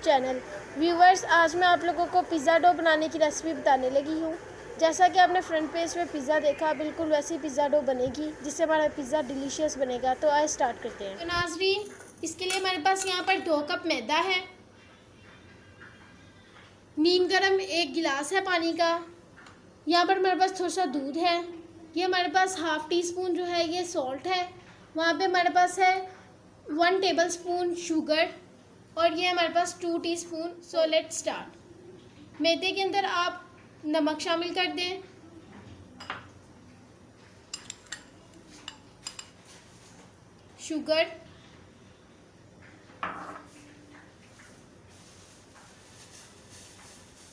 Channel. Viewers, आज मैं आप लोगों को पिज़्ज़ा डो बनाने की रेसिपी बताने लगी हूँ। जैसा कि आपने फ्रंट पेज में पिज़्ज़ा देखा, बिल्कुल वैसी पिज़्ज़ा डो बनेगी जिससे हमारा पिज़्ज़ा डिलीशियस बनेगा। तो आइए स्टार्ट करते हैं। तो नाज़रीन, इसके लिए हमारे पास यहाँ पर 2 कप मैदा है, नीम गरम 1 गिलास है पानी का, यहाँ पर हमारे पास थोड़ा सा दूध है, ये हमारे पास हाफ़ टी स्पून जो है ये सॉल्ट है, वहाँ पे हमारे पास है 1 टेबलस्पून शुगर और ये हमारे पास 2 टीस्पून। So let's start. मैदे के अंदर आप नमक शामिल कर दें, शुगर,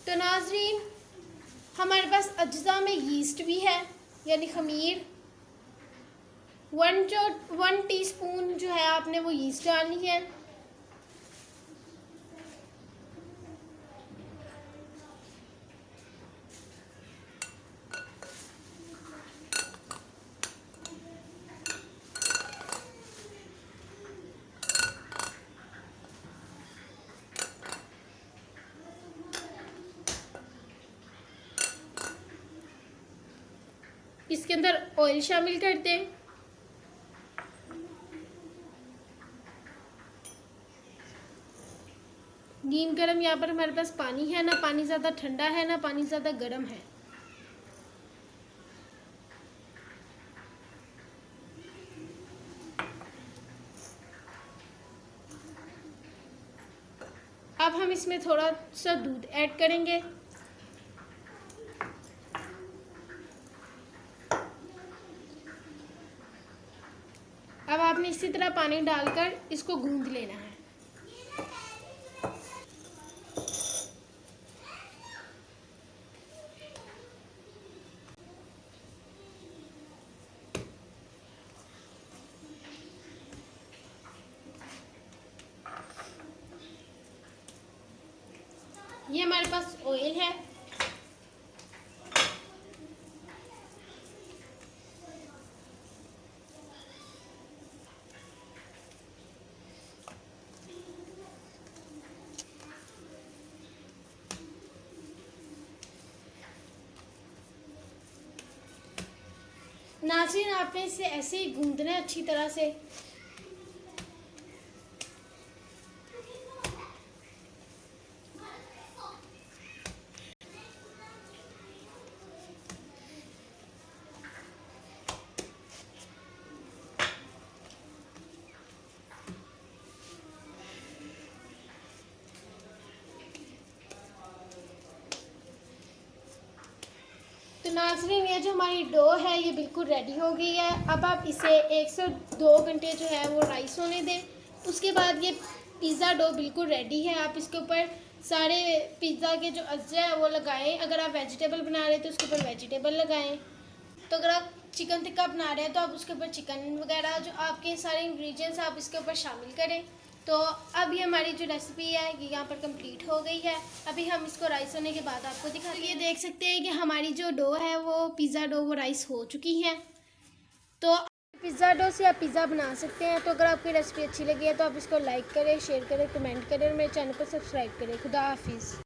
तो नाज़रीन हमारे पास अज्जा में यीस्ट भी है यानी खमीर। 1 टीस्पून जो है आपने वो यीस्ट डालनी है। इसके अंदर ऑयल शामिल कर दें, नीम गरम यहाँ पर हमारे पास पानी है, ना पानी ज़्यादा ठंडा है ना पानी ज़्यादा गर्म है। अब हम इसमें थोड़ा सा दूध ऐड करेंगे। अब आपने इसी तरह पानी डालकर इसको गूंद लेना है। ये हमारे पास ऑयल है, नाज़रीन आपने इसे ऐसे ही गूंदना है अच्छी तरह से। तो नाज़रीन ये जो हमारी डो है ये बिल्कुल रेडी हो गई है। अब आप इसे 1 से 2 घंटे जो है वो राइस होने दें। उसके बाद ये पिज़्ज़ा डो बिल्कुल रेडी है। आप इसके ऊपर सारे पिज़्ज़ा के जो अज्जा है वो लगाएं। अगर आप वेजिटेबल बना रहे हैं तो उसके ऊपर वेजिटेबल लगाएं। तो अगर आप चिकन टिक्का बना रहे हैं तो आप उसके ऊपर चिकन वगैरह जो आपके सारे इंग्रेडिएंट्स आप इसके ऊपर शामिल करें। तो अब ये हमारी जो रेसिपी है ये यहाँ पर कंप्लीट हो गई है। अभी हम इसको राइस होने के बाद आपको दिखा, ये देख सकते हैं कि हमारी जो डो है वो पिज़्ज़ा डो वो राइस हो चुकी है। तो पिज़्ज़ा डो से आप पिज़्ज़ा बना सकते हैं। तो अगर आपकी रेसिपी अच्छी लगी है तो आप इसको लाइक करें, शेयर करें, कमेंट करें और मेरे चैनल को सब्सक्राइब करें। खुदा हाफिज़।